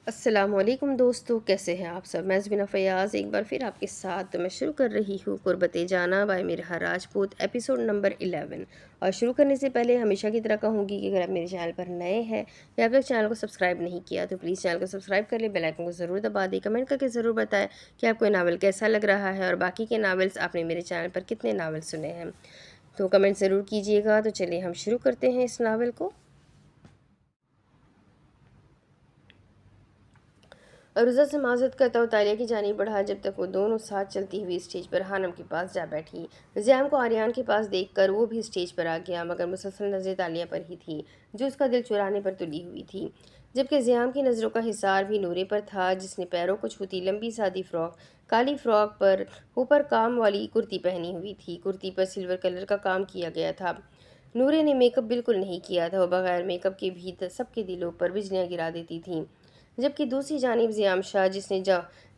السلام علیکم دوستو، کیسے ہیں آپ سب؟ میں زبینہ فیاض ایک بار پھر آپ کے ساتھ میں شروع کر رہی ہوں قربت جانا بائی میرا راجپوت ایپیسوڈ نمبر 11۔ اور شروع کرنے سے پہلے ہمیشہ کی طرح کہوں گی کہ اگر آپ میرے چینل پر نئے ہیں یا اب تک چینل کو سبسکرائب نہیں کیا تو پلیز چینل کو سبسکرائب کر لیں، بیل آئیکن کو ضرور دبا دیں، کمنٹ کر کے ضرور بتائیں کہ آپ کو یہ ناول کیسا لگ رہا ہے اور باقی کے ناولز آپ نے میرے چینل پر کتنے ناول سنے ہیں تو کمنٹ ضرور کیجیے گا۔ تو چلیے ہم شروع کرتے ہیں اس ناول کو۔ عروضہ سے معذرت کرتا ہوں تالیہ کی جانب بڑھا جب تک وہ دونوں ساتھ چلتی ہوئی اسٹیج پر حانم کے پاس جا بیٹھی۔ زیام کو آریان کے پاس دیکھ کر وہ بھی اسٹیج پر آ گیا، مگر مسلسل نظریں تالیہ پر ہی تھی جو اس کا دل چرانے پر تلی ہوئی تھی، جبکہ زیام کی نظروں کا حصار بھی نورے پر تھا جس نے پیروں کو چھوتی لمبی سادی فراک، کالی فراک پر اوپر کام والی کرتی پہنی ہوئی تھی۔ کرتی پر سلور کلر کا کام کیا گیا تھا۔ نورے نے میک اپ بالکل نہیں کیا تھا، وہ بغیر میک اپ کے بھی سب کے دلوں پر بجلیاں گرا دیتی تھیں، جبکہ دوسری جانب زیام شاہ جس نے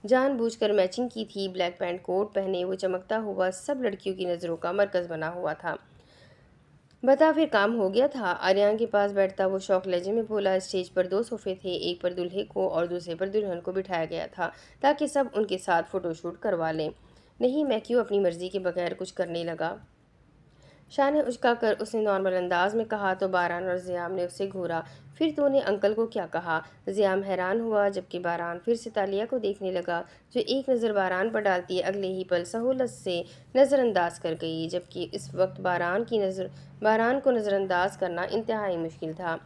جان بوجھ کر میچنگ کی تھی، بلیک پینٹ کوٹ پہنے وہ چمکتا ہوا سب لڑکیوں کی نظروں کا مرکز بنا ہوا تھا۔ بتا پھر کام ہو گیا تھا؟ آریان کے پاس بیٹھتا وہ شوق لہجے میں بولا۔ اسٹیج پر 2 صوفے تھے، ایک پر دلہے کو اور دوسرے پر دلہن کو بٹھایا گیا تھا تاکہ سب ان کے ساتھ فوٹو شوٹ کروا لیں۔ نہیں، میں کیوں اپنی مرضی کے بغیر کچھ کرنے لگا؟ شاہ نے اچکا کر اس نے نارمل انداز میں کہا تو باران اور زیام نے اسے گھورا۔ پھر تو نے انکل کو کیا کہا؟ زیام حیران ہوا، جبکہ باران پھر سے تالیہ کو دیکھنے لگا جو ایک نظر باران پر ڈالتی اگلے ہی پل سہولت سے نظر انداز کر گئی، جبکہ اس وقت باران کو نظر انداز کرنا انتہائی مشکل تھا۔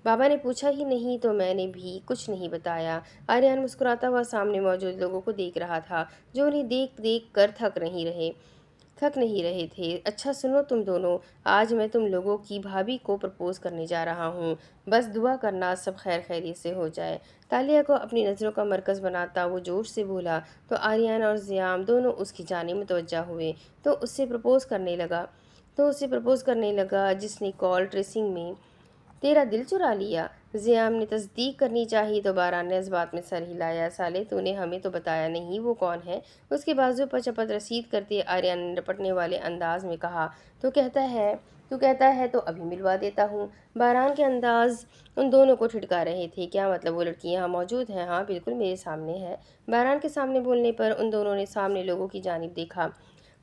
بابا نے پوچھا ہی نہیں تو میں نے بھی کچھ نہیں بتایا۔ آریان مسکراتا ہوا سامنے موجود لوگوں کو دیکھ رہا تھا جو انہیں دیکھ دیکھ کر تھک نہیں رہے تھے۔ اچھا سنو تم دونوں، آج میں تم لوگوں کی بھابھی کو پرپوز کرنے جا رہا ہوں، بس دعا کرنا سب خیر خیریت سے ہو جائے۔ تالیہ کو اپنی نظروں کا مرکز بناتا وہ جوش سے بولا تو آریان اور زیام دونوں اس کی جانب متوجہ ہوئے تو اسے پرپوز کرنے لگا جس نے کال ٹریسنگ میں تیرا دل چرا لیا؟ زیام نے تصدیق کرنی چاہی تو باران نے اس بات میں سر ہلایا۔ سالے تو نے ہمیں تو بتایا نہیں وہ کون ہے؟ اس کے بازو پر چپت رسید کرتے آریان نے رپٹنے والے انداز میں کہا۔ تو کہتا ہے تو ابھی ملوا دیتا ہوں۔ باران کے انداز ان دونوں کو ٹھٹکا رہے تھے۔ کیا مطلب وہ لڑکی یہاں موجود ہے؟ ہاں بالکل میرے سامنے ہے۔ باران کے سامنے بولنے پر ان دونوں نے سامنے لوگوں کی جانب دیکھا۔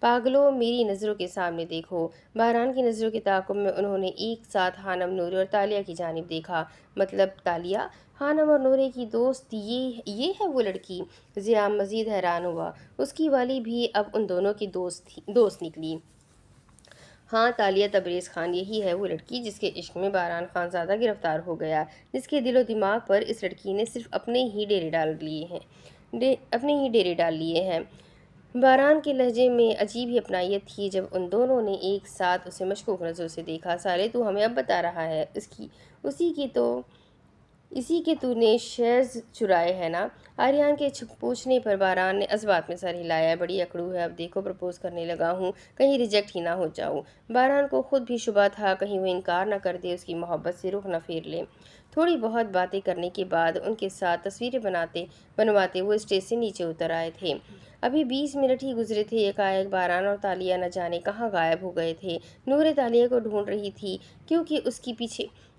پاگلو، میری نظروں کے سامنے دیکھو۔ باران کی نظروں کے تعاقب میں انہوں نے ایک ساتھ حانم، نورے اور تالیہ کی جانب دیکھا۔ مطلب تالیہ، حانم اور نورے کی دوست یہ ہے وہ لڑکی؟ زیام مزید حیران ہوا۔ اس کی والی بھی اب ان دونوں کی دوست نکلی۔ ہاں تالیہ تبریز خان، یہی ہے وہ لڑکی جس کے عشق میں باران خان زادہ گرفتار ہو گیا، جس کے دل و دماغ پر اس لڑکی نے صرف اپنے ہی ڈیرے ڈال لیے ہیں۔ باران کے لہجے میں عجیب ہی اپنائیت تھی جب ان دونوں نے ایک ساتھ اسے مشکوک نظروں سے دیکھا۔ سالے تو ہمیں اب بتا رہا ہے اسی کے تو نے شیز چرائے ہیں نا؟ آریان کے پوچھنے پر باران نے اس بات میں سر ہلایا۔ بڑی اکڑو ہے، اب دیکھو پرپوز کرنے لگا ہوں، کہیں ریجیکٹ ہی نہ ہو جاؤں۔ باران کو خود بھی شبہ تھا کہیں وہ انکار نہ کر دے، اس کی محبت سے رخ نہ پھیر لے۔ تھوڑی بہت باتیں کرنے کے بعد ان کے ساتھ تصویریں بنواتے وہ اسٹیج سے نیچے اتر آئے تھے۔ ابھی 20 منٹ ہی گزرے تھے، یکایک باران اور تالیہ نہ جانے کہاں غائب ہو گئے تھے۔ نورے تالیہ کو ڈھونڈ رہی تھی کیونکہ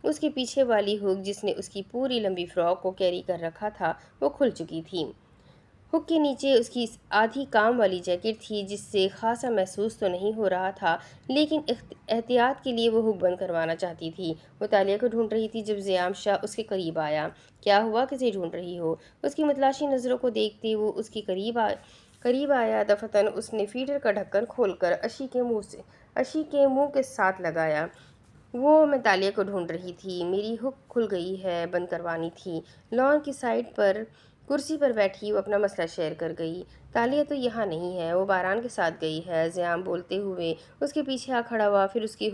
اس کے پیچھے والی ہک جس نے اس کی پوری لمبی فراک کو کیری کر رکھا تھا وہ کھل چکی تھی۔ ہک کے نیچے اس کی آدھی کام والی جیکٹ تھی جس سے خاصا محسوس تو نہیں ہو رہا تھا، لیکن احتیاط کے لیے وہ ہک بند کروانا چاہتی تھی۔ وہ تالیہ کو ڈھونڈ رہی تھی جب زیام شاہ اس کے قریب آیا۔ کیا ہوا، کسے ڈھونڈ رہی ہو؟ اس کی متلاشی نظروں کو دیکھتے وہ اس کے قریب آیا۔ دفعتاً اس نے فیڈر کا ڈھکن کھول کر اشی کے منہ کے ساتھ لگایا۔ میں تالیہ کو ڈھونڈ رہی تھی، میری ہک کھل گئی ہے، بند کروانی تھی۔ لان کی سائڈ پر کرسی پر بیٹھی وہ اپنا مسئلہ شیئر کر گئی۔ تالیہ تو یہاں نہیں ہے، وہ باران کے ساتھ گئی ہے۔ زیام بولتے ہوئے اس کے پیچھے آ کھڑا ہوا، پھر اس کی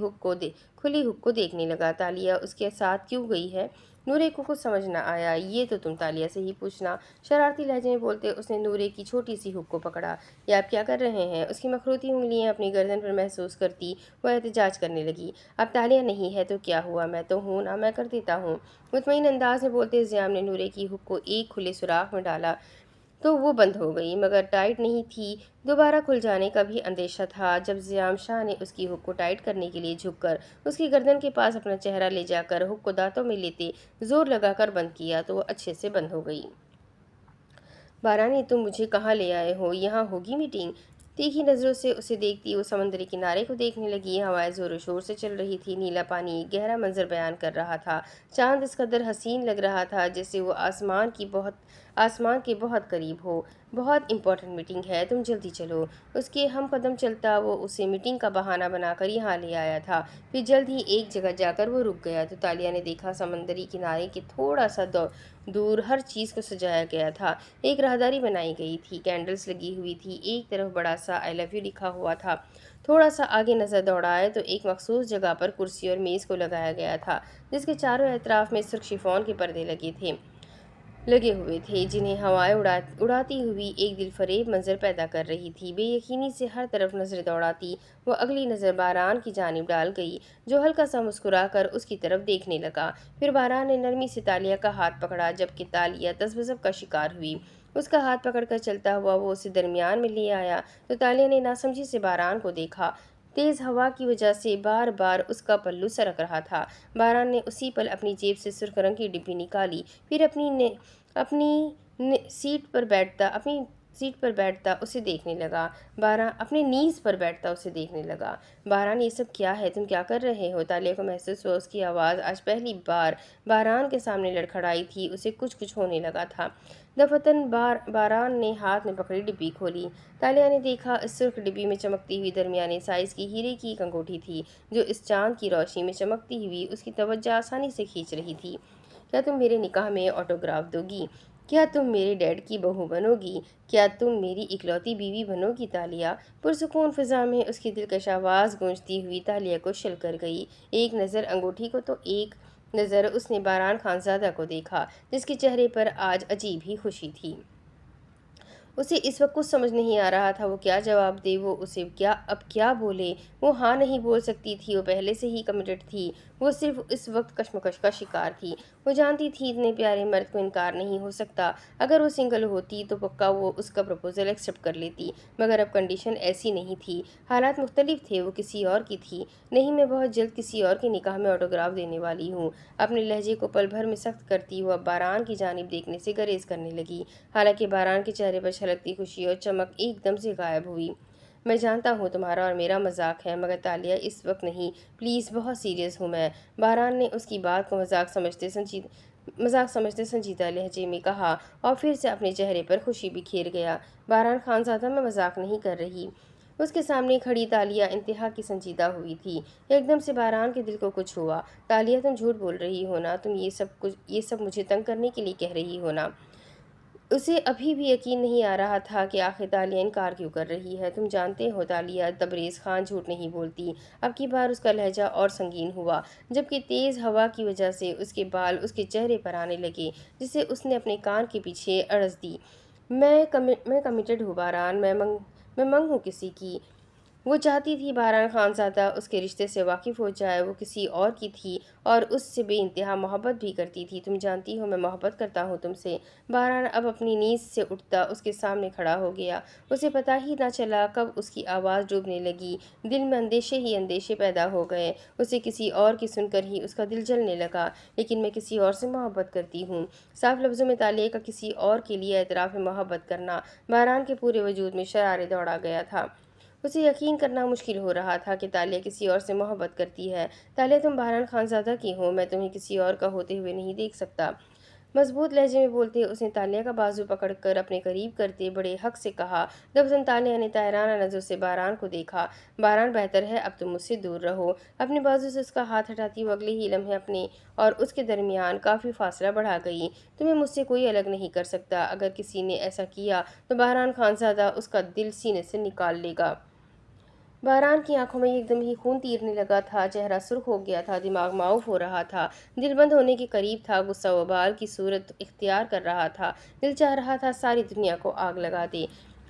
کھلی ہک کو دیکھنے لگا۔ تالیہ اس کے ساتھ کیوں گئی ہے؟ نورے کو کچھ سمجھ نہ آیا۔ یہ تو تم تالیہ سے ہی پوچھنا۔ شرارتی لہجے میں بولتے اس نے نورے کی چھوٹی سی ہک کو پکڑا۔ یہ آپ کیا کر رہے ہیں؟ اس کی مخروطی انگلیاں اپنی گردن پر محسوس کرتی وہ احتجاج کرنے لگی۔ اب تالیہ نہیں ہے تو کیا ہوا؟ میں تو ہوں نا، میں کر دیتا ہوں۔ مطمئن انداز میں بولتے زیام نے نورے کی ہک کو ایک کھلے سوراخ میں ڈالا۔ تو وہ بند ہو گئی، مگر ٹائٹ نہیں تھی۔ دوبارہ کھل جانے کا بھی اندیشہ تھا۔ جب زیام شاہ نے اس کی ہک کو ٹائٹ کرنے کے لیے جھک کر اس کی گردن کے پاس اپنا چہرہ لے جا کر ہک کو دانتوں میں لیتے زور لگا کر بند کیا تو وہ اچھے سے بند ہو گئی۔ بارانی، تم مجھے کہاں لے آئے ہو؟ یہاں ہوگی میٹنگ؟ تیکھی نظروں سے اسے دیکھتی وہ سمندری کنارے کو دیکھنے لگی۔ ہوائیں زور و شور سے چل رہی تھی، نیلا پانی ایک گہرا منظر بیان کر رہا تھا۔ چاند اس قدر حسین لگ رہا تھا جیسے وہ آسمان کے بہت قریب ہو۔ بہت امپورٹنٹ میٹنگ ہے، تم جلدی چلو۔ اس کے ہم قدم چلتا وہ اسے میٹنگ کا بہانہ بنا کر یہاں لے آیا تھا۔ پھر جلد ہی ایک جگہ جا کر وہ رک گیا تو تالیہ نے دیکھا سمندری کنارے کے تھوڑا سا دور ہر چیز کو سجایا گیا تھا۔ ایک راہداری بنائی گئی تھی، کینڈلز لگی ہوئی تھی، ایک طرف بڑا سا "آئی لو یو" لکھا ہوا تھا۔ تھوڑا سا آگے نظر دوڑائے تو ایک مخصوص جگہ پر کرسی اور میز کو لگایا گیا تھا جس کے چاروں اطراف میں سرخ شفون کے پردے لگے ہوئے تھے جنہیں ہوائیں اڑاتی ہوئی ایک دل فریب منظر پیدا کر رہی تھی۔ بے یقینی سے ہر طرف نظریں دوڑاتی وہ اگلی نظر باران کی جانب ڈال گئی جو ہلکا سا مسکرا کر اس کی طرف دیکھنے لگا۔ پھر باران نے نرمی سے تالیہ کا ہاتھ پکڑا جبکہ تالیہ تذبذب کا شکار ہوئی۔ اس کا ہاتھ پکڑ کر چلتا ہوا وہ اسے درمیان میں لے آیا تو تالیہ نے ناسمجھی سے باران کو دیکھا۔ تیز ہوا کی وجہ سے بار بار اس کا پلو سرک رہا تھا۔ باران نے اسی پل اپنی جیب سے سرخ رنگ کی ڈبی نکالی، پھر اپنی سیٹ پر بیٹھتا اسے دیکھنے لگا۔ اپنے نیز پر بیٹھتا اسے دیکھنے لگا۔ باران، یہ سب کیا ہے؟ تم کیا کر رہے ہو؟ تالیہ کو محسوس ہوا اس کی آواز آج پہلی بار باران کے سامنے لڑکھڑائی تھی۔ اسے کچھ ہونے لگا تھا۔ دفعتاً باران نے ہاتھ میں پکڑی ڈبی کھولی۔ تالیہ نے دیکھا اس سرخ ڈبی میں چمکتی ہوئی درمیانے سائز کی ہیرے کی ایک انگوٹھی تھی جو اس چاند کی روشنی میں چمکتی ہوئی اس کی توجہ آسانی سے کھینچ رہی تھی۔ کیا تم میرے نکاح میں آٹوگراف دو گی؟ کیا تم میرے ڈیڈ کی بہو بنو گی؟ کیا تم میری اکلوتی بیوی بنو گی تالیہ؟ پرسکون فضا میں اس کی دلکش آواز گونجتی ہوئی تالیہ کو شل کر گئی۔ ایک نظر انگوٹھی کو تو ایک نظر اس نے باران خانزادہ کو دیکھا جس کے چہرے پر آج عجیب ہی خوشی تھی۔ اسے اس وقت کچھ سمجھ نہیں آ رہا تھا وہ کیا جواب دے، وہ اسے اب کیا بولے۔ وہ ہاں نہیں بول سکتی تھی، وہ پہلے سے ہی کمیٹڈ تھی۔ وہ صرف اس وقت کشمکش کا شکار تھی۔ وہ جانتی تھی اتنے پیارے مرد کو انکار نہیں ہو سکتا۔ اگر وہ سنگل ہوتی تو پکا وہ اس کا پروپوزل ایکسیپٹ کر لیتی، مگر اب کنڈیشن ایسی نہیں تھی، حالات مختلف تھے۔ وہ کسی اور کی تھی۔ نہیں، میں بہت جلد کسی اور کے نکاح میں آٹوگراف دینے والی ہوں۔ اپنے لہجے کو پل بھر میں سخت کرتی وہ اب باران کی جانب دیکھنے سے گریز کرنے لگی، حالانکہ باران کے چہرے پر چھلکتی خوشی اور چمک ایک دم سے غائب ہوئی۔ میں جانتا ہوں تمہارا اور میرا مذاق ہے، مگر تالیہ اس وقت نہیں، پلیز، بہت سیریس ہوں میں۔ باران نے اس کی بات کو مذاق سمجھتے سنجیدہ لہجے میں کہا اور پھر سے اپنے چہرے پر خوشی بکھیر گیا۔ باران خانزادہ، میں مذاق نہیں کر رہی۔ اس کے سامنے کھڑی تالیہ انتہا کی سنجیدہ ہوئی تھی۔ ایک دم سے باران کے دل کو کچھ ہوا۔ تالیہ، تم جھوٹ بول رہی ہو نا؟ تم یہ سب مجھے تنگ کرنے کے لیے کہہ رہی ہو نا؟ اسے ابھی بھی یقین نہیں آ رہا تھا کہ آخر تالیہ انکار کیوں کر رہی ہے۔ تم جانتے ہو تالیہ، تبریز خان جھوٹ نہیں بولتی۔ اب کی بار اس کا لہجہ اور سنگین ہوا جبکہ تیز ہوا کی وجہ سے اس کے بال اس کے چہرے پر آنے لگے جسے اس نے اپنے کان کے پیچھے اڑس دی۔ میں کمیٹڈ ہوں باران، میں منگ ہوں کسی کی۔ وہ چاہتی تھی باران خانزادہ اس کے رشتے سے واقف ہو جائے۔ وہ کسی اور کی تھی اور اس سے بے انتہا محبت بھی کرتی تھی۔ تم جانتی ہو میں محبت کرتا ہوں تم سے۔ باران اب اپنی نیز سے اٹھتا اس کے سامنے کھڑا ہو گیا۔ اسے پتہ ہی نہ چلا کب اس کی آواز ڈوبنے لگی۔ دل میں اندیشے ہی اندیشے پیدا ہو گئے۔ اسے کسی اور کی سن کر ہی اس کا دل جلنے لگا۔ لیکن میں کسی اور سے محبت کرتی ہوں۔ صاف لفظوں میں تالیہ کا کسی اور کے لیے اعتراف محبت کرنا باران کے پورے وجود میں شرارے دوڑا گیا تھا۔ اسے یقین کرنا مشکل ہو رہا تھا کہ تالیہ کسی اور سے محبت کرتی ہے۔ تالیہ، تم باران خانزادہ کی ہو، میں تمہیں کسی اور کا ہوتے ہوئے نہیں دیکھ سکتا۔ مضبوط لہجے میں بولتے اس نے تالیہ کا بازو پکڑ کر اپنے قریب کرتے بڑے حق سے کہا۔ دفعتاً تالیہ نے طائرانہ نظروں سے باران کو دیکھا۔ باران، بہتر ہے اب تم مجھ سے دور رہو۔ اپنے بازو سے اس کا ہاتھ ہٹاتی وہ اگلے ہی لمحے اپنے اور اس کے درمیان کافی فاصلہ بڑھا گئی۔ تمہیں مجھ سے کوئی الگ نہیں کر سکتا۔ اگر کسی نے ایسا کیا تو باران خانزادہ اس کا دل سینے سے نکال لے گا۔ باران کی آنکھوں میں ایک دم ہی خون تیرنے لگا تھا، چہرہ سرخ ہو گیا تھا، دماغ معاف ہو رہا تھا، دل بند ہونے کے قریب تھا، غصہ وبال کی صورت اختیار کر رہا تھا۔ دل چاہ رہا تھا ساری دنیا کو آگ لگا دے۔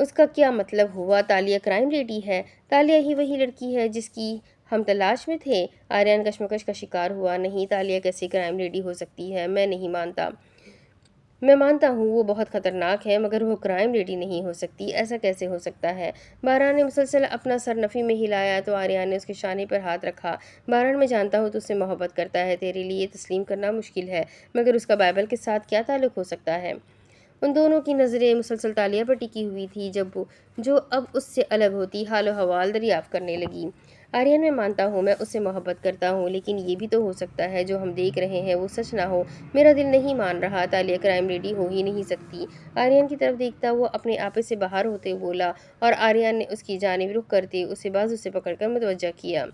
اس کا کیا مطلب ہوا؟ تالیہ کرائم لیڈی ہے؟ تالیہ ہی وہی لڑکی ہے جس کی ہم تلاش میں تھے؟ آریان کشمکش کا شکار ہوا۔ نہیں، تالیہ کیسے کرائم لیڈی ہو سکتی ہے؟ میں نہیں مانتا۔ میں مانتا ہوں وہ بہت خطرناک ہے، مگر وہ کرائم لیڈی نہیں ہو سکتی۔ ایسا کیسے ہو سکتا ہے؟ باران نے مسلسل اپنا سر نفی میں ہلایا تو آریان نے اس کے شانے پر ہاتھ رکھا۔ باران، میں جانتا ہوں تو اس سے محبت کرتا ہے، تیرے لیے تسلیم کرنا مشکل ہے، مگر اس کا بائبل کے ساتھ کیا تعلق ہو سکتا ہے؟ ان دونوں کی نظریں مسلسل تالیہ پر ٹکی ہوئی تھی جو اب اس سے الگ ہوتی حال و حوال دریافت کرنے لگی۔ آریان، میں مانتا ہوں میں اس سے محبت کرتا ہوں، لیکن یہ بھی تو ہو سکتا ہے جو ہم دیکھ رہے ہیں وہ سچ نہ ہو۔ میرا دل نہیں مان رہا، تالیہ کرائم لیڈی ہو ہی نہیں سکتی۔ آریان کی طرف دیکھتا وہ اپنے آپے سے باہر ہوتے بولا، اور آریان نے اس کی جانب رخ کرتے اسے بازو سے پکڑ کر متوجہ کیا۔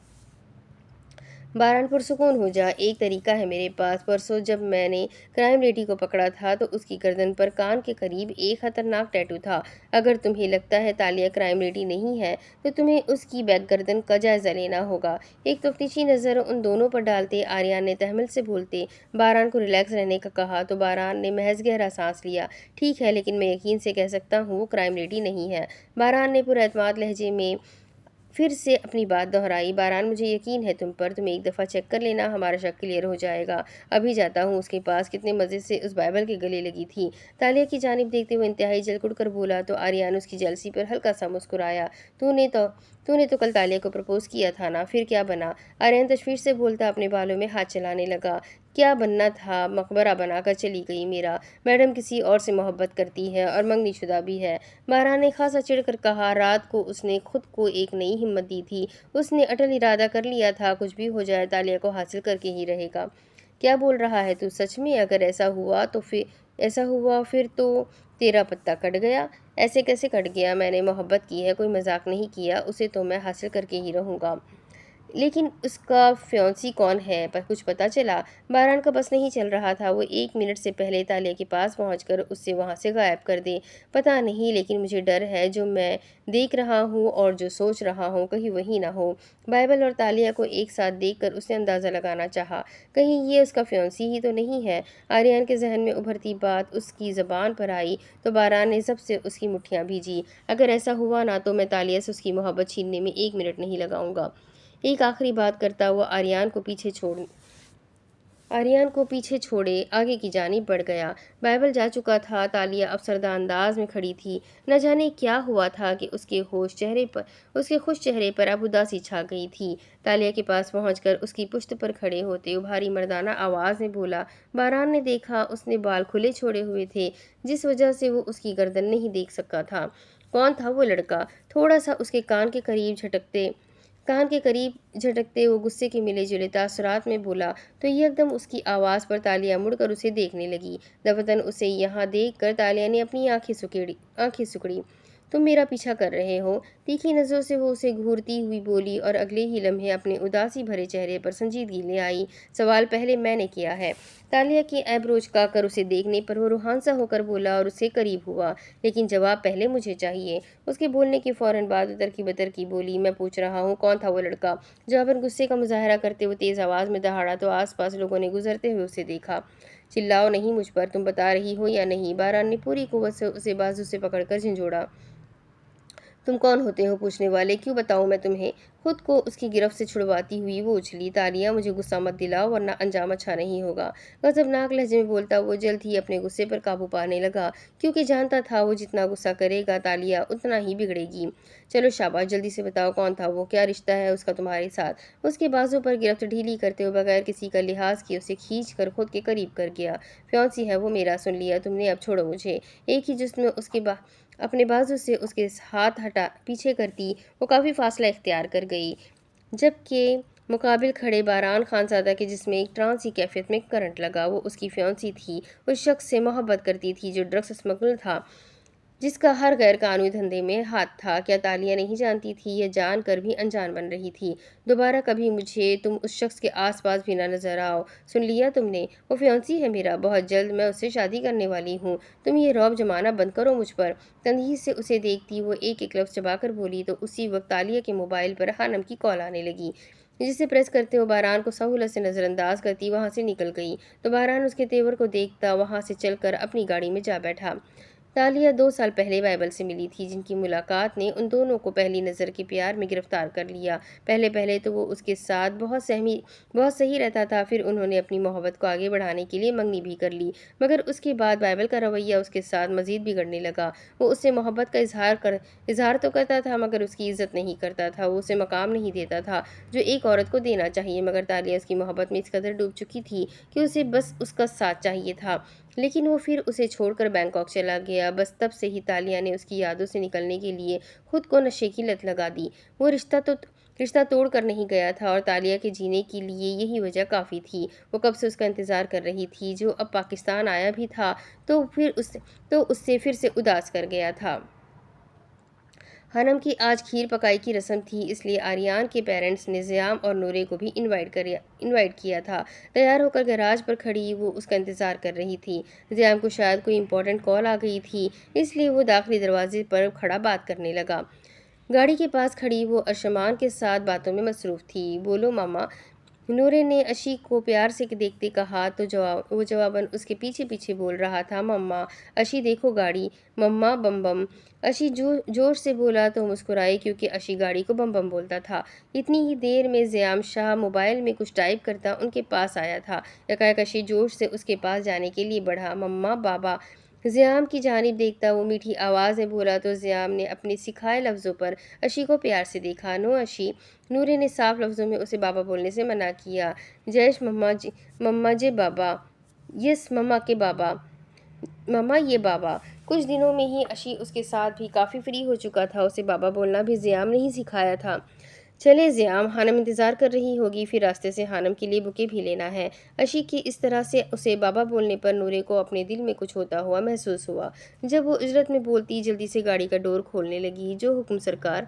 باران، پرسکون ہو جا، ایک طریقہ ہے میرے پاس۔ پرسوں جب میں نے کرائم لیڈی کو پکڑا تھا تو اس کی گردن پر کان کے قریب ایک خطرناک ٹیٹو تھا۔ اگر تمہیں لگتا ہے تالیہ کرائم لیڈی نہیں ہے تو تمہیں اس کی بیک گردن کا جائزہ لینا ہوگا۔ ایک تفتیشی نظر ان دونوں پر ڈالتے آریان نے تحمل سے بولتے باران کو ریلیکس رہنے کا کہا تو باران نے محض گہرا سانس لیا۔ ٹھیک ہے، لیکن میں یقین سے کہہ سکتا ہوں وہ کرائم لیڈی نہیں ہے۔ باران نے پر اعتماد لہجے میں پھر سے اپنی بات دہرائی۔ باران، مجھے یقین ہے تم پر، تم ایک دفعہ چیک کر لینا، ہمارا شک کلیئر ہو جائے گا۔ ابھی جاتا ہوں اس کے پاس۔ کتنے مزے سے اس بائبل کے گلے لگی تھی۔ تالیہ کی جانب دیکھتے ہوئے انتہائی جل کڑ کر بولا تو آریان اس کی جیلسی پر ہلکا سا مسکرایا۔ تو نے تو کل تالیہ کو پرپوز کیا تھا نا، پھر کیا بنا؟ آریان تشویش سے بولتا اپنے بالوں میں ہاتھ چلانے لگا۔ کیا بننا تھا؟ مقبرہ بنا کر چلی گئی۔ میرا میڈم کسی اور سے محبت کرتی ہے اور منگنی شدہ بھی ہے۔ باران نے خاصا چڑھ کر کہا۔ رات کو اس نے خود کو ایک نئی ہمت دی تھی۔ اس نے اٹل ارادہ کر لیا تھا کچھ بھی ہو جائے تالیہ کو حاصل کر کے ہی رہے گا۔ کیا بول رہا ہے تو؟ سچ میں؟ اگر ایسا ہوا پھر تو تیرا پتہ کٹ گیا۔ ایسے کیسے کٹ گیا؟ میں نے محبت کی ہے، کوئی مذاق نہیں کیا، اسے تو میں حاصل کر کے ہی رہوں گا۔ لیکن اس کا فیونسی کون ہے؟ پر کچھ پتہ چلا؟ باران کا بس نہیں چل رہا تھا وہ 1 منٹ سے پہلے تالیہ کے پاس پہنچ کر اس سے وہاں سے غائب کر دے۔ پتہ نہیں، لیکن مجھے ڈر ہے جو میں دیکھ رہا ہوں اور جو سوچ رہا ہوں کہیں وہی نہ ہو۔ بائبل اور تالیہ کو ایک ساتھ دیکھ کر اس نے اندازہ لگانا چاہا، کہیں یہ اس کا فیونسی ہی تو نہیں ہے؟ آریان کے ذہن میں ابھرتی بات اس کی زبان پر آئی تو باران نے ضبط سے اس کی مٹھیاں بھیجی۔ اگر ایسا ہوا نا تو میں تالیہ سے اس کی محبت چھیننے میں 1 منٹ نہیں لگاؤں گا۔ ایک آخری بات کرتا ہوا آریان کو پیچھے چھوڑے آگے کی جانب بڑھ گیا۔ بائبل جا چکا تھا۔ تالیہ افسردہ انداز میں کھڑی تھی۔ نہ جانے کیا ہوا تھا کہ اس کے خوش چہرے پر اب اداسی چھا گئی تھی۔ تالیہ کے پاس پہنچ کر اس کی پشت پر کھڑے ہوتے بھاری مردانہ آواز میں بولا۔ باران نے دیکھا اس نے بال کھلے چھوڑے ہوئے تھے جس وجہ سے وہ اس کی گردن نہیں دیکھ سکا تھا۔ کون تھا وہ لڑکا؟ تھوڑا سا اس کے کان کے قریب جھٹکتے وہ غصے کے ملے جلے تاثرات میں بولا تو یکدم اس کی آواز پر تالیہ مڑ کر اسے دیکھنے لگی۔ دفعتاً اسے یہاں دیکھ کر تالیہ نے اپنی آنکھیں سکڑی۔ تم میرا پیچھا کر رہے ہو؟ تیکھی نظروں سے وہ اسے گھورتی ہوئی بولی اور اگلے ہی لمحے اپنے اداسی بھرے چہرے پر سنجیدگی لے آئی۔ سوال پہلے میں نے کیا ہے۔ تالیہ کی ایبرو جھکا کر اسے دیکھنے پر وہ روحان سا ہو کر بولا اور اس سے قریب ہوا۔ لیکن جواب پہلے مجھے چاہیے۔ اس کے بولنے کے فوراً بعد اتر کی بولی، میں پوچھ رہا ہوں کون تھا وہ لڑکا؟ جواباً غصے کا مظاہرہ کرتے ہوئے تیز آواز میں دہاڑا تو آس پاس لوگوں نے گزرتے ہوئے اسے دیکھا۔ چلاؤ نہیں مجھ پر، تم بتا رہی ہو یا نہیں؟ باران نے پوری قوت سے اسے بازو سے پکڑ کر جھنجھوڑا۔ تم کون ہوتے ہو پوچھنے والے؟ کیوں بتاؤں میں تمہیں؟ خود کو اس کی گرفت سے چھڑواتی ہوئی وہ اچھلی۔ تالیہ، مجھے غصہ مت دلاؤ ورنہ انجام اچھا نہیں ہوگا۔ غضبناک لہجے میں بولتا وہ جلد ہی اپنے غصے پر قابو پانے لگا، کیونکہ جانتا تھا وہ جتنا غصہ کرے گا تالیہ اتنا ہی بگڑے گی۔ چلو شاباش، جلدی سے بتاؤ کون تھا وہ؟ کیا رشتہ ہے اس کا تمہارے ساتھ؟ اس کے بازو پر گرفت ڈھیلی کرتے ہوئے بغیر کسی کا لحاظ کیے اسے کھینچ کر خود کے قریب کر گیا۔ فیونسی ہے وہ میرا، سن لیا تم نے؟ اب چھوڑو مجھے۔ ایک ہی جست میں اپنے بازو سے اس کے ہاتھ پیچھے کرتی وہ کافی فاصلہ اختیار کر گئی، جبکہ مقابل کھڑے باران خانزادہ کے جسم میں ایک ٹرانسی کیفیت میں کرنٹ لگا۔ وہ اس کی فیونسی تھی، اس شخص سے محبت کرتی تھی جو ڈرگس اسمگلر تھا، جس کا ہر غیر قانونی دھندے میں ہاتھ تھا۔ کیا تالیہ نہیں جانتی تھی؟ یہ جان کر بھی انجان بن رہی تھی۔ دوبارہ کبھی مجھے تم اس شخص کے آس پاس بھی نہ نظر آؤ، سن لیا تم نے؟ وہ فیونسی ہے میرا، بہت جلد میں اس سے شادی کرنے والی ہوں۔ تم یہ رعب جمانا بند کرو مجھ پر۔ تندہی سے اسے دیکھتی وہ ایک ایک لفظ چبا کر بولی تو اسی وقت تالیہ کے موبائل پر خانم کی کال آنے لگی، جسے پریس کرتے ہوئے باران کو سہولت سے نظر انداز کرتی وہاں سے نکل گئی تو باران اس کے تیور کو دیکھتا وہاں سے چل کر اپنی گاڑی میں جا بیٹھا۔ تالیہ 2 سال پہلے بائبل سے ملی تھی، جن کی ملاقات نے ان دونوں کو پہلی نظر کے پیار میں گرفتار کر لیا۔ پہلے تو وہ اس کے ساتھ بہت صحیح رہتا تھا، پھر انہوں نے اپنی محبت کو آگے بڑھانے کے لیے منگنی بھی کر لی، مگر اس کے بعد بائبل کا رویہ اس کے ساتھ مزید بگڑنے لگا۔ وہ اس سے محبت کا اظہار تو کرتا تھا، مگر اس کی عزت نہیں کرتا تھا، وہ اسے مقام نہیں دیتا تھا جو ایک عورت کو دینا چاہیے، مگر تالیہ اس کی محبت میں اس قدر ڈوب چکی تھی کہ اسے بس اس کا ساتھ چاہیے تھا۔ لیکن وہ پھر اسے چھوڑ کر بینکاک چلا گیا۔ بس تب سے ہی تالیہ نے اس کی یادوں سے نکلنے کے لیے خود کو نشے کی لت لگا دی۔ وہ رشتہ توڑ کر نہیں گیا تھا، اور تالیہ کے جینے کے لیے یہی وجہ کافی تھی۔ وہ کب سے اس کا انتظار کر رہی تھی، جو اب پاکستان آیا بھی تھا تو اس سے پھر سے اداس کر گیا تھا۔ حنم کی آج کھیر پکائی کی رسم تھی، اس لیے آریان کے پیرنٹس نے زیام اور نورے کو بھی انوائٹ کیا تھا۔ تیار ہو کر گیراج پر کھڑی وہ اس کا انتظار کر رہی تھی۔ زیام کو شاید کوئی امپورٹنٹ کال آ گئی تھی، اس لیے وہ داخلی دروازے پر کھڑا بات کرنے لگا۔ گاڑی کے پاس کھڑی وہ ارشمان کے ساتھ باتوں میں مصروف تھی۔ بولو ماما، نورے نے اشی کو پیار سے دیکھتے کہا تو وہ جواباً اس کے پیچھے پیچھے بول رہا تھا، مما اشی دیکھو گاڑی، مما بم بم۔ اشی جوش سے بولا تو مسکرائی، کیونکہ اشی گاڑی کو بم بم بولتا تھا۔ اتنی ہی دیر میں زیام شاہ موبائل میں کچھ ٹائپ کرتا ان کے پاس آیا تھا۔ یکایک اشی جوش سے اس کے پاس جانے کے لیے بڑھا۔ مما بابا۔ زیام کی جانب دیکھتا وہ میٹھی آواز میں بولا تو زیام نے اپنے سکھائے لفظوں پر اشی کو پیار سے دیکھا، نو اشی۔ نورے نے صاف لفظوں میں اسے بابا بولنے سے منع کیا۔ جیش مما جے بابا، یس مما کے بابا، مما یہ بابا۔ کچھ دنوں میں ہی اشی اس کے ساتھ بھی کافی فری ہو چکا تھا، اسے بابا بولنا بھی زیام نے ہی سکھایا تھا۔ چلے زیام، حنم انتظار کر رہی ہوگی، پھر راستے سے حنم کے لیے بکے بھی لینا ہے۔ اشی کی اس طرح سے اسے بابا بولنے پر نورے کو اپنے دل میں کچھ ہوتا ہوا محسوس ہوا۔ جب وہ اجرت میں بولتی جلدی سے گاڑی کا ڈور کھولنے لگی، جو حکم سرکار۔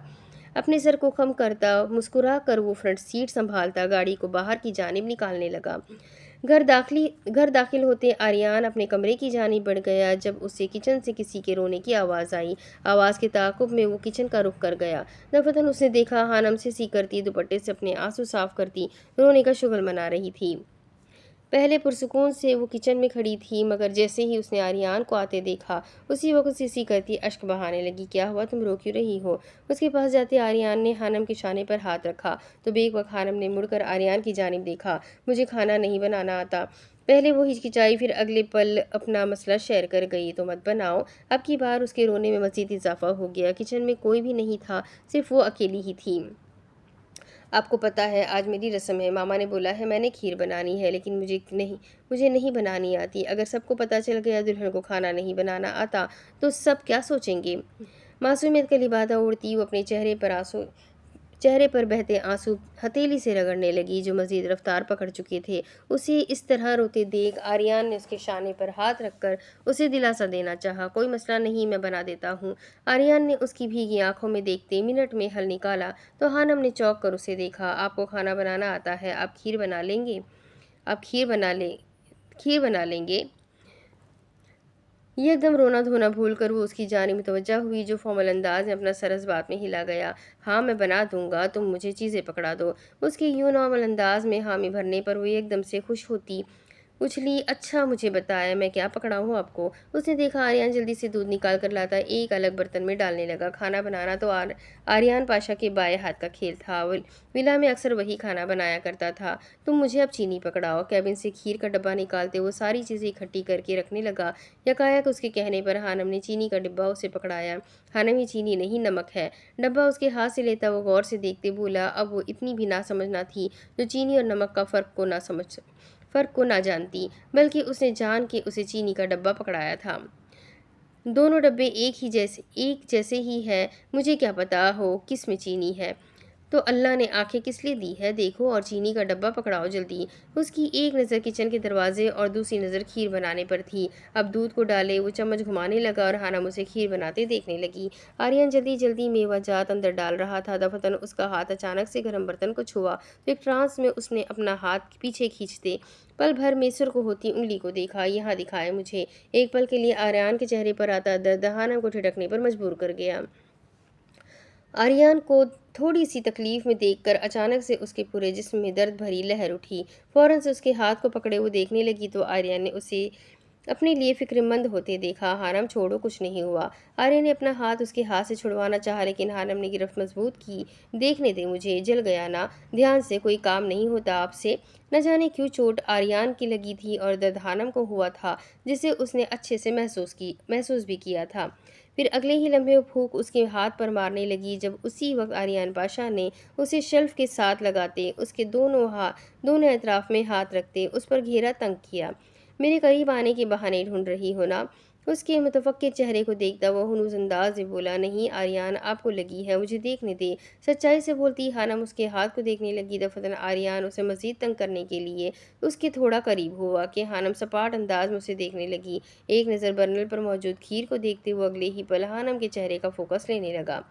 اپنے سر کو خم کرتا مسکرا کر وہ فرنٹ سیٹ سنبھالتا گاڑی کو باہر کی جانب نکالنے لگا۔ گھر داخل ہوتے آریان اپنے کمرے کی جانب بڑھ گیا، جب اسے کچن سے کسی کے رونے کی آواز آئی۔ آواز کے تعاقب میں وہ کچن کا رخ کر گیا۔ دفعتاً اس نے دیکھا حنم سسی کرتی دوپٹے سے اپنے آنسو صاف کرتی رونے کا شغل منا رہی تھی۔ پہلے پرسکون سے وہ کچن میں کھڑی تھی، مگر جیسے ہی اس نے آریان کو آتے دیکھا اسی وقت سسی کرتی اشک بہانے لگی۔ کیا ہوا، تم رو کیوں رہی ہو؟ اس کے پاس جاتے آریان نے حنم کے شانے پر ہاتھ رکھا تو بیک وقت حنم نے مڑ کر آریان کی جانب دیکھا۔ مجھے کھانا نہیں بنانا آتا۔ پہلے وہ ہچکچائی، پھر اگلے پل اپنا مسئلہ شیئر کر گئی۔ تو مت بناؤ۔ اب کی بار اس کے رونے میں مزید اضافہ ہو گیا۔ کچن میں کوئی بھی نہیں تھا، صرف وہ اکیلی ہی تھی۔ آپ کو پتہ ہے آج میری رسم ہے، ماما نے بولا ہے میں نے کھیر بنانی ہے، لیکن مجھے نہیں بنانی آتی۔ اگر سب کو پتہ چل گیا دلہن کو کھانا نہیں بنانا آتا تو سب کیا سوچیں گے؟ معصومیت کا لبادہ اوڑھتی وہ اپنے چہرے پر بہتے آنسو ہتھیلی سے رگڑنے لگی، جو مزید رفتار پکڑ چکے تھے۔ اسے اس طرح روتے دیکھ آریان نے اس کے شانے پر ہاتھ رکھ کر اسے دلاسا دینا چاہا۔ کوئی مسئلہ نہیں، میں بنا دیتا ہوں۔ آریان نے اس کی بھیگی آنکھوں میں دیکھتے منٹ میں حل نکالا تو حنم نے چونک کر اسے دیکھا۔ آپ کو کھانا بنانا آتا ہے، آپ کھیر بنا لیں گے؟ کھیر بنا لیں گے؟ یک دم رونا دھونا بھول کر وہ اس کی جانب متوجہ ہوئی، جو فارمل انداز میں اپنا سر اس بات میں ہلا گیا۔ ہاں میں بنا دوں گا، تم مجھے چیزیں پکڑا دو۔ اس کے یوں نارمل انداز میں حامی بھرنے پر وہ ایک دم سے خوش ہوتی اچھلی۔ اچھا مجھے بتائیں میں کیا پکڑاؤں آپ کو؟ اس نے دیکھا آریان جلدی سے دودھ نکال کر لاتا ایک الگ برتن میں ڈالنے لگا۔ کھانا بنانا تو آریان پاشا کے بائیں ہاتھ کا کھیل تھا، ولا میں اکثر وہی کھانا بنایا کرتا تھا۔ تم مجھے اب چینی پکڑاؤ۔ کیبن سے کھیر کا ڈبہ نکالتے وہ ساری چیزیں اکٹھی کر کے رکھنے لگا۔ یکایک اس کے کہنے پر حنم نے چینی کا ڈبہ اسے پکڑایا۔ حنم یہ چینی نہیں نمک ہے۔ ڈبہ اس کے ہاتھ سے لیتا وہ غور سے دیکھتے بولا، اب وہ اتنی بھی نہ سمجھنا تھی جو چینی اور نمک کا فرق کو نہ جانتی، بلکہ اس نے جان کے اسے چینی کا ڈبہ پکڑایا تھا۔ دونوں ڈبے ایک جیسے ہی ہیں، مجھے کیا پتا ہو کس میں چینی ہے؟ تو اللہ نے آنکھیں کس لیے دی ہے؟ دیکھو اور چینی کا ڈبہ پکڑاؤ جلدی۔ اس کی ایک نظر کچن کے دروازے اور دوسری نظر کھیر بنانے پر تھی۔ اب دودھ کو ڈالے وہ چمچ گھمانے لگا اور حنم اسے کھیر بناتے دیکھنے لگی۔ آریان جلدی میوہ جات اندر ڈال رہا تھا۔ دفعتاً اس کا ہاتھ اچانک سے گرم برتن کو چھوا تو ایک ٹرانس میں اس نے اپنا ہاتھ پیچھے کھینچتے پل بھر میں سرخ ہوتی انگلی کو دیکھا۔ یہاں دکھائے مجھے۔ ایک پل کے لیے آریان کے چہرے پر آتا درد حنم کو ٹھٹکنے پر مجبور کر گیا۔ آریان کو تھوڑی سی تکلیف میں دیکھ کر اچانک سے اس کے پورے جسم میں درد بھری لہر اٹھی۔ فوراً سے اس کے ہاتھ کو پکڑے وہ دیکھنے لگی تو آریان نے اپنے لیے فکر مند ہوتے دیکھا۔ حانم چھوڑو، کچھ نہیں ہوا۔ آریان نے اپنا ہاتھ اس کے ہاتھ سے چھڑوانا چاہا لیکن حانم نے گرفت مضبوط کی۔ دیکھنے دے مجھے، جل گیا نا، دھیان سے، کوئی کام نہیں ہوتا آپ سے۔ نہ جانے کیوں چوٹ آریان کی لگی تھی اور درد حانم کو ہوا تھا جسے اس نے اچھے سے محسوس بھی کیا تھا۔ پھر اگلے ہی لمحے وہ پھونک اس کے ہاتھ پر مارنے لگی جب اسی وقت آریان پاشا نے اسے شیلف کے ساتھ لگاتے، اس کے دونوں اطراف میں ہاتھ رکھتے اس پر گھیرا تنگ کیا۔ میرے قریب آنے کے بہانے ڈھونڈ رہی ہو نا؟ اس کے متفکر چہرے کو دیکھتا وہ ہنوز انداز میں بولا، نہیں آریان، آپ کو لگی ہے، مجھے دیکھنے دے۔ سچائی سے بولتی حانم اس کے ہاتھ کو دیکھنے لگی۔ دفعتاً آریان اسے مزید تنگ کرنے کے لیے اس کے تھوڑا قریب ہوا کہ حانم سپاٹ انداز میں اسے دیکھنے لگی۔ ایک نظر برنل پر موجود کھیر کو دیکھتے وہ اگلے ہی پل حانم کے چہرے کا فوکس لینے لگا۔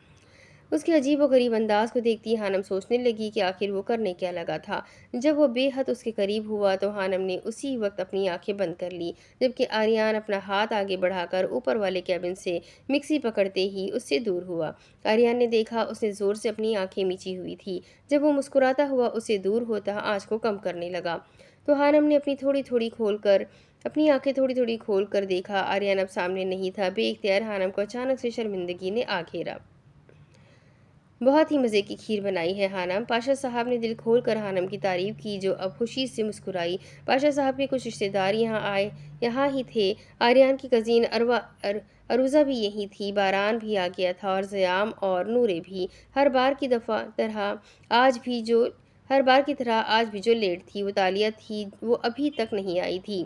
اس کے عجیب و غریب انداز کو دیکھتی حانم سوچنے لگی کہ آخر وہ کرنے کیا لگا تھا۔ جب وہ بے حد اس کے قریب ہوا تو حانم نے اسی وقت اپنی آنکھیں بند کر لی جبکہ آریان اپنا ہاتھ آگے بڑھا کر اوپر والے کیبن سے مکسی پکڑتے ہی اس سے دور ہوا۔ آریان نے دیکھا اس نے زور سے اپنی آنکھیں میچی ہوئی تھی۔ جب وہ مسکراتا ہوا اس سے دور ہوتا آنچ کو کم کرنے لگا تو حانم نے اپنی آنکھیں تھوڑی تھوڑی کھول کر دیکھا۔ آریان اب سامنے نہیں تھا۔ بے اختیار حانم کو اچانک سے شرمندگی نے آ گھیرا۔ بہت ہی مزے کی کھیر بنائی ہے حانم۔ پاشا صاحب نے دل کھول کر حانم کی تعریف کی جو اب خوشی سے مسکرائی۔ پاشا صاحب کے کچھ رشتہ دار یہاں ہی تھے۔ آریان کی کزن عروضہ بھی یہی تھی۔ باران بھی آ گیا تھا اور زیام اور نورے بھی۔ ہر بار کی طرح آج بھی جو لیٹ تھی وہ تالیہ تھی، وہ ابھی تک نہیں آئی تھی۔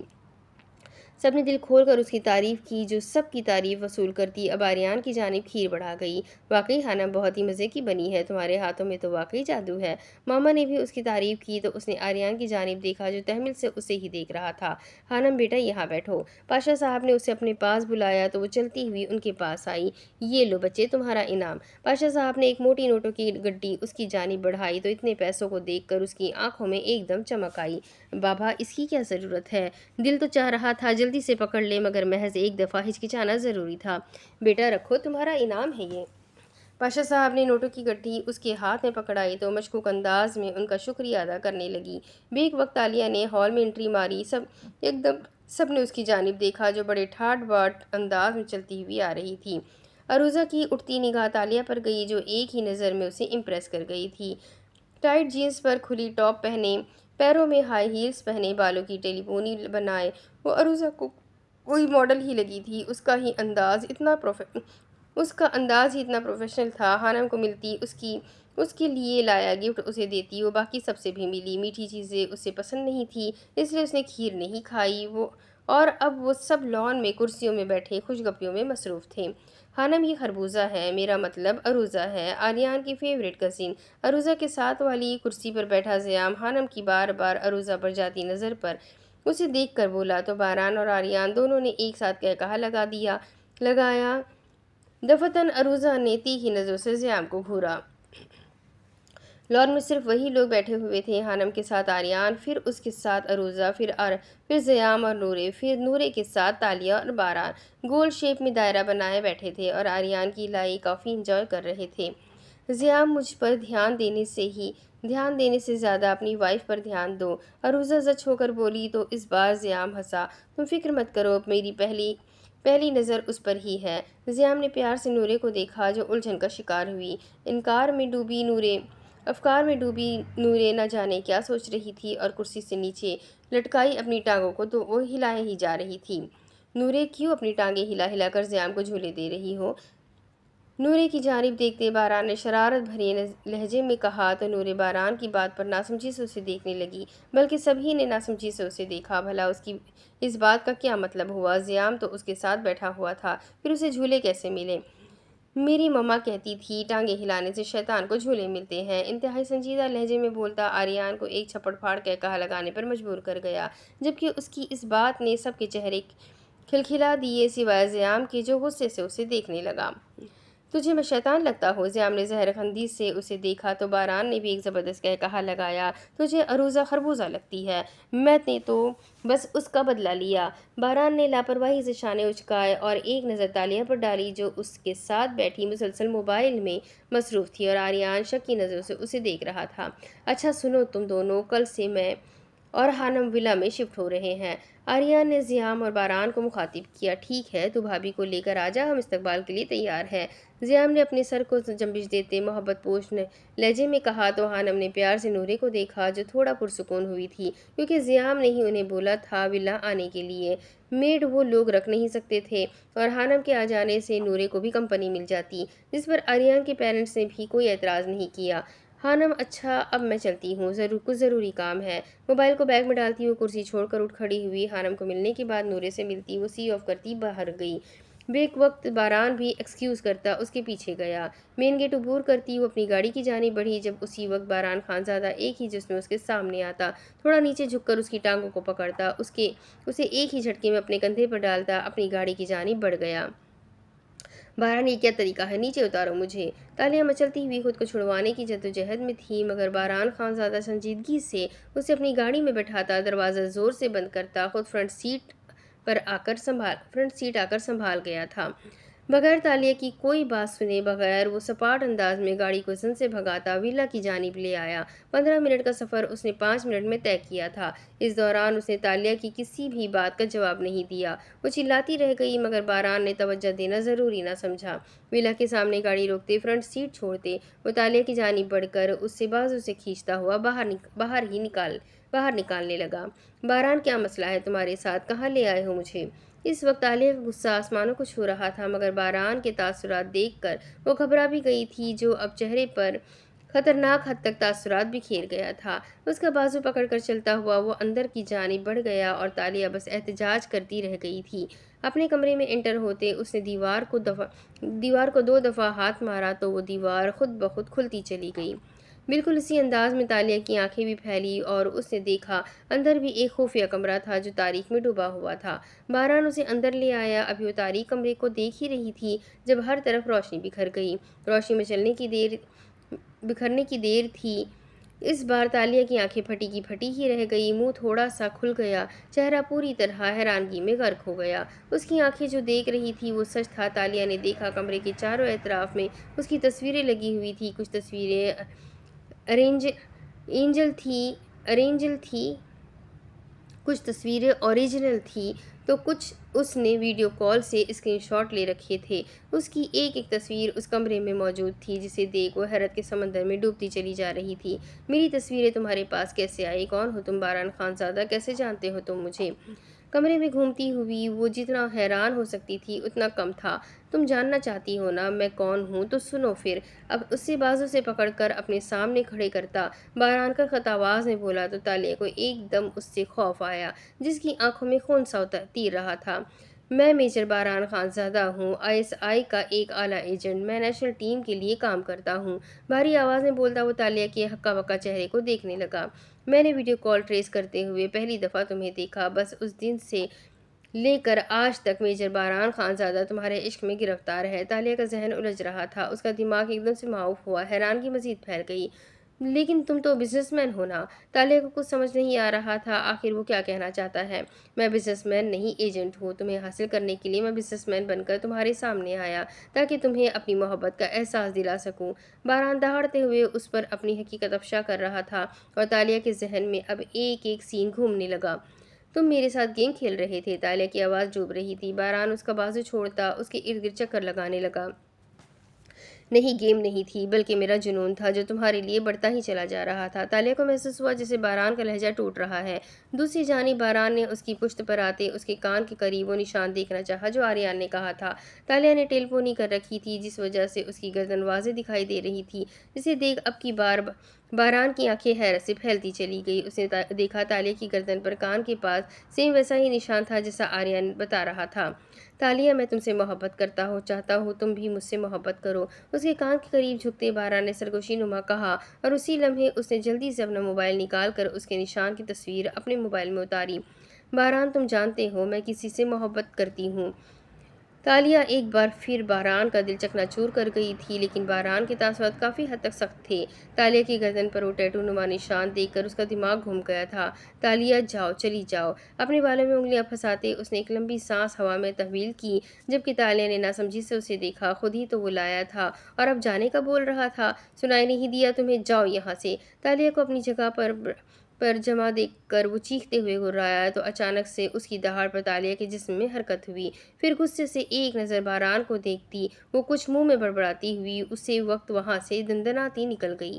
سب نے دل کھول کر اس کی تعریف کی جو سب کی تعریف وصول کرتی اب آریان کی جانب کھیر بڑھا گئی۔ واقعی حانم بہت ہی مزے کی بنی ہے، تمہارے ہاتھوں میں تو واقعی جادو ہے۔ ماما نے بھی اس کی تعریف کی تو اس نے آریان کی جانب دیکھا جو تحمل سے اسے ہی دیکھ رہا تھا۔ حانم بیٹا یہاں بیٹھو۔ پاشا صاحب نے اسے اپنے پاس بلایا تو وہ چلتی ہوئی ان کے پاس آئی۔ یہ لو بچے تمہارا انعام۔ پاشا صاحب نے ایک موٹی نوٹوں کی گڈی اس کی جانب بڑھائی تو اتنے پیسوں کو دیکھ کر اس کی آنکھوں میں ایک دم چمک آئی۔ بابا اس کی کیا ضرورت ہے؟ دل تو چاہ رہا تھا جلدی سے پکڑ لے مگر محض ایک دفعہ ہچکچانا ضروری تھا۔ بیٹا رکھو، تمہارا انعام ہے یہ۔ پاشا صاحب نے نوٹوں کی گڈی اس کے ہاتھ میں پکڑائی تو مشکوک انداز میں ان کا شکریہ ادا کرنے لگی۔ بیک وقت تالیہ نے ہال میں انٹری ماری۔ سب نے اس کی جانب دیکھا جو بڑے ٹھاٹ باٹ انداز میں چلتی ہوئی آ رہی تھی۔ عروضہ کی اٹھتی نگاہ تالیہ پر گئی جو ایک ہی نظر میں اسے امپریس کر گئی تھی۔ ٹائٹ جینز پر کھلی ٹاپ پہنے، پیروں میں ہائی ہیلز پہنے، بالوں کی ٹیلی پونی بنائے وہ عروضہ کو کوئی ماڈل ہی لگی تھی۔ اس کا انداز ہی اتنا پروفیشنل تھا۔ حانم کو ملتی اس کے لیے لایا گفٹ اسے دیتی، وہ باقی سب سے بھی ملی۔ میٹھی چیزیں اسے پسند نہیں تھی اس لیے اس نے کھیر نہیں کھائی اور اب وہ سب لان میں کرسیوں میں بیٹھے خوش گپیوں میں مصروف تھے۔ حانم یہ خربوزہ ہے، میرا مطلب عروضہ ہے، آریان کی فیورٹ کزن۔ عروضہ کے ساتھ والی کرسی پر بیٹھا زیام حانم کی بار بار عروضہ پر جاتی نظر پر اسے دیکھ کر بولا تو باران اور آریان دونوں نے ایک ساتھ قہقہہ لگایا۔ دفعتاً عروضہ نے تیکھی نظروں سے زیام کو گھورا۔ لان میں صرف وہی لوگ بیٹھے ہوئے تھے، حانم کے ساتھ آریان، پھر اس کے ساتھ عروضہ، پھر زیام اور نورے، پھر نورے کے ساتھ تالیہ اور باران گول شیپ میں دائرہ بنائے بیٹھے تھے اور آریان کی لائی کافی انجوائے کر رہے تھے۔ زیام مجھ پر دھیان دینے سے زیادہ اپنی وائف پر دھیان دو، عروضہ زچ ہو کر بولی تو اس بار زیام ہنسا۔ تم فکر مت کرو، اب میری پہلی نظر اس پر ہی ہے۔ زیام نے پیار سے نورے کو دیکھا جو الجھن کا شکار ہوئی۔ افکار میں ڈوبی نورے نہ جانے کیا سوچ رہی تھی اور کرسی سے نیچے لٹکائی اپنی ٹانگوں کو تو وہ ہلائے ہی جا رہی تھی۔ نورے کیوں اپنی ٹانگیں ہلا کر زیام کو جھولے دے رہی ہو؟ نورے کی جانب دیکھتے باران نے شرارت بھرے لہجے میں کہا تو نورے باران کی بات پر ناسمجھی سے اسے دیکھنے لگی، بلکہ سبھی نے ناسمجھی سے اسے دیکھا۔ بھلا اس بات کا کیا مطلب ہوا؟ زیام تو اس کے ساتھ بیٹھا ہوا تھا، پھر اسے جھولے کیسے ملے؟ میری مما کہتی تھی ٹانگیں ہلانے سے شیطان کو جھولے ملتے ہیں۔ انتہائی سنجیدہ لہجے میں بولتا آریان کو ایک چھپڑ پھاڑ قہقہہ لگانے پر مجبور کر گیا، جبکہ اس کی اس بات نے سب کے چہرے کھلکھلا دیے سوائے زیام کے جو غصے سے اسے دیکھنے لگا۔ تجھے میں شیطان لگتا ہوں؟ زیام نے زہر خندی سے اسے دیکھا تو باران نے بھی ایک زبردست قہقہہ لگایا۔ تجھے عروضہ خربوزہ لگتی ہے؟ میں نے تو بس اس کا بدلہ لیا۔ باران نے لاپرواہی سے شانے اچکائے اور ایک نظر تالیہ پر ڈالی جو اس کے ساتھ بیٹھی مسلسل موبائل میں مصروف تھی اور آریان شک کی نظروں سے اسے دیکھ رہا تھا۔ اچھا سنو تم دونوں، کل سے میں اور ہانم ولا میں شفٹ ہو رہے ہیں۔ آریان نے زیام اور باران کو مخاطب کیا، ٹھیک ہے، تو بھابھی کو لے کر آجا، ہم استقبال کے لیے تیار ہیں۔ زیام نے اپنے سر کو جنبش دیتے محبت پوش لہجے میں کہا تو ہانم نے پیار سے نورے کو دیکھا جو تھوڑا پرسکون ہوئی تھی، کیونکہ زیام نے ہی انہیں بولا تھا ولا آنے کے لیے۔ میڈ وہ لوگ رکھ نہیں سکتے تھے اور ہانم کے آ جانے سے نورے کو بھی کمپنی مل جاتی، جس پر آریان کے پیرنٹس نے بھی کوئی اعتراض نہیں کیا۔ ہانم اچھا اب میں چلتی ہوں، کچھ ضروری کام ہے۔ موبائل کو بیگ میں ڈالتی ہوئی کرسی چھوڑ کر اٹھ کھڑی ہوئی ہانم کو ملنے کے بعد نورے سے ملتی وہ سی آف کرتی باہر گئی۔ بیک وقت باران بھی ایکسکیوز کرتا اس کے پیچھے گیا۔ مین گیٹ عبور کرتی وہ اپنی گاڑی کی جانب بڑھی جب اسی وقت باران خانزادہ ایک ہی جسم میں اس کے سامنے آتا، تھوڑا نیچے جھک کر اس کی ٹانگوں کو پکڑتا، اسے ایک ہی جھٹکے میں اپنے کندھے پر ڈالتا، اپنی گاڑی کی جانب بڑھ گیا۔ باران یہ کیا طریقہ ہے، نیچے اتارو مجھے۔ تالیاں مچلتی ہوئی خود کو چھڑوانے کی جدوجہد میں تھی، مگر باران خانزادہ سنجیدگی سے اسے اپنی گاڑی میں بٹھاتا، دروازہ زور سے بند کرتا، خود فرنٹ سیٹ آ کر سنبھال گیا تھا۔ بغیر تالیہ کی کوئی بات سنے بغیر وہ سپاٹ انداز میں گاڑی کو زن سے بھگاتا ویلا کی جانب لے آیا۔ 15 منٹ کا سفر اس نے 5 منٹ میں طے کیا تھا۔ اس دوران اس نے تالیہ کی کسی بھی بات کا جواب نہیں دیا۔ وہ چلاتی رہ گئی مگر باران نے توجہ دینا ضروری نہ سمجھا۔ ویلا کے سامنے گاڑی روکتے، فرنٹ سیٹ چھوڑتے وہ تالیہ کی جانب بڑھ کر اس سے بازو سے کھینچتا ہوا باہر نکالنے لگا۔ باران کیا مسئلہ ہے تمہارے ساتھ، کہاں لے آئے ہو مجھے؟ اس وقت تالیہ کا غصہ آسمانوں کو چھو رہا تھا، مگر باران کے تاثرات دیکھ کر وہ گھبرا بھی گئی تھی جو اب چہرے پر خطرناک حد تک تاثرات بکھیر گیا تھا۔ اس کا بازو پکڑ کر چلتا ہوا وہ اندر کی جانب بڑھ گیا اور تالیہ بس احتجاج کرتی رہ گئی تھی۔ اپنے کمرے میں انٹر ہوتے اس نے دیوار کو 2 دفعہ ہاتھ مارا تو وہ دیوار خود بخود کھلتی چلی گئی۔ بالکل اسی انداز میں تالیہ کی آنکھیں بھی پھیلی اور اس نے دیکھا اندر بھی ایک خفیہ کمرہ تھا جو تاریک میں ڈوبا ہوا تھا۔ باران اسے اندر لے آیا، ابھی وہ تاریک کمرے کو دیکھ ہی رہی تھی جب ہر طرف روشنی بکھر گئی۔ روشنی میں بکھرنے کی دیر تھی۔ اس بار تالیہ کی آنکھیں پھٹی کی پھٹی ہی رہ گئی، منہ تھوڑا سا کھل گیا، چہرہ پوری طرح حیرانگی میں غرق ہو گیا۔ اس کی آنکھیں جو دیکھ رہی تھی وہ سچ تھا۔ تالیہ نے دیکھا کمرے کے چاروں اطراف میں اس کی تصویریں لگی ہوئی تھی، کچھ تصویریں ارینجل تھی، کچھ تصویریں اوریجنل تھی تو کچھ اس نے ویڈیو کال سے اسکرین شاٹ لے رکھے تھے۔ اس کی ایک ایک تصویر اس کمرے میں موجود تھی جسے دیکھ وہ حیرت کے سمندر میں ڈوبتی چلی جا رہی تھی۔ میری تصویریں تمہارے پاس کیسے آئی؟ کون ہو تم باران خانزادہ؟ کیسے جانتے ہو تم مجھے؟ کمرے میں گھومتی ہوئی وہ جتنا حیران ہو سکتی تھی اتنا کم تھا۔ تم جاننا چاہتی ہو نا میں کون ہوں؟ تو سنو پھر۔ اب اس سے بازو سے پکڑ کر اپنے سامنے کھڑے کرتا باران کا خط آواز میں بولا تو تالیہ کو ایک دم اس سے خوف آیا جس کی آنکھوں میں خون سا تیر رہا تھا۔ میں میجر باران خانزادہ ہوں، ISI کا ایک اعلیٰ ایجنٹ، میں نیشنل ٹیم کے لیے کام کرتا ہوں۔ بھاری آواز میں بولتا وہ تالیہ کے ہکا بکا چہرے کو دیکھنے لگا۔ میں نے ویڈیو کال ٹریس کرتے ہوئے پہلی دفعہ تمہیں دیکھا، بس اس دن سے لے کر آج تک میجر باران خانزادہ تمہارے عشق میں گرفتار ہے۔ تالیہ کا ذہن الجھ رہا تھا، اس کا دماغ ایک دم سے معاف ہوا، حیرانگی مزید پھیل گئی۔ لیکن تم تو بزنس مین ہو نا؟ تالیہ کو کچھ سمجھ نہیں آ رہا تھا، آخر وہ کیا کہنا چاہتا ہے۔ میں بزنس مین نہیں ایجنٹ ہوں، تمہیں حاصل کرنے کے لیے میں بزنس مین بن کر تمہارے سامنے آیا تاکہ تمہیں اپنی محبت کا احساس دلا سکوں۔ باران دہاڑتے ہوئے اس پر اپنی حقیقت افشا کر رہا تھا اور تالیہ کے ذہن میں اب ایک ایک سین گھومنے لگا۔ تم میرے ساتھ گیم کھیل رہے تھے؟ تالیہ کی آواز ڈوب رہی تھی۔ باران اس کا بازو چھوڑتا اس کے ارد گرد چکر لگانے لگا۔ نہیں، گیم نہیں تھی، بلکہ میرا جنون تھا جو تمہارے لیے بڑھتا ہی چلا جا رہا تھا۔ تالیہ کو محسوس ہوا جیسے باران کا لہجہ ٹوٹ رہا ہے۔ دوسری جانب باران نے اس کی پشت پر آتے اس کے کان کے قریب وہ نشان دیکھنا چاہا جو آریان نے کہا تھا۔ تالیہ نے ٹیل پونی کر رکھی تھی جس وجہ سے اس کی گردن واضح دکھائی دے رہی تھی، جسے دیکھ اب کی بار باران کی آنکھیں حیرت سے پھیلتی چلی گئی۔ اس نے دیکھا تالیہ کی گردن پر کان کے پاس سیم ویسا ہی نشان تھا جیسا آریان بتا رہا تھا۔ تالیہ میں تم سے محبت کرتا ہوں، چاہتا ہوں تم بھی مجھ سے محبت کرو، اس کے کان کے قریب جھکتے باران نے سرگوشی نما کہا، اور اسی لمحے اس نے جلدی سے اپنا موبائل نکال کر اس کے نشان کی تصویر اپنے موبائل میں اتاری۔ باران تم جانتے ہو میں کسی سے محبت کرتی ہوں۔ تالیہ ایک بار پھر باران کا دل چکنا چور کر گئی تھی، لیکن باران کے تاثرات کافی حد تک سخت تھے۔ تالیہ کی گردن پر وہ ٹیٹو نما نشان دیکھ کر اس کا دماغ گھوم گیا تھا۔ تالیہ جاؤ، چلی جاؤ۔ اپنے بالوں میں انگلیاں پھنساتے اس نے ایک لمبی سانس ہوا میں تحویل کی، جبکہ تالیہ نے ناسمجھی سے اسے دیکھا، خود ہی تو وہ لایا تھا اور اب جانے کا بول رہا تھا۔ سنائی نہیں دیا تمہیں؟ جاؤ یہاں سے۔ تالیہ کو اپنی جگہ پر پر جمع دیکھ کر وہ چیختے ہوئے گھرایا تو اچانک سے اس کی دہاڑ پر تالیہ کے جسم میں حرکت ہوئی۔ پھر غصے سے ایک نظر بہران کو دیکھتی وہ کچھ منہ میں بڑبڑاتی ہوئی اسی وقت وہاں سے دندناتی نکل گئی۔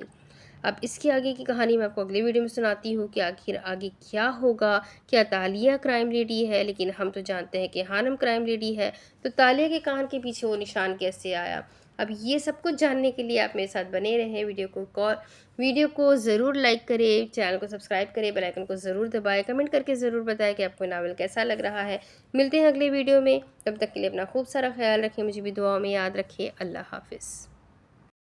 اب اس کے آگے کی کہانی میں آپ کو اگلے ویڈیو میں سناتی ہوں کہ آخر آگے کیا ہوگا۔ کیا تالیہ کرائم لیڈی ہے؟ لیکن ہم تو جانتے ہیں کہ ہانم کرائم لیڈی ہے، تو تالیہ کے کان کے پیچھے وہ نشان کیسے آیا؟ اب یہ سب کچھ جاننے کے لیے آپ میرے ساتھ بنے رہیں۔ ویڈیو کو ضرور لائک کریں، چینل کو سبسکرائب کریں، بیل آئیکن کو ضرور دبائیں، کمنٹ کر کے ضرور بتائیں کہ آپ کو ناول کیسا لگ رہا ہے۔ ملتے ہیں اگلے ویڈیو میں، تب تک کے لیے اپنا خوب سارا خیال رکھیں، مجھے بھی دعاؤں میں یاد رکھیں۔ اللہ حافظ۔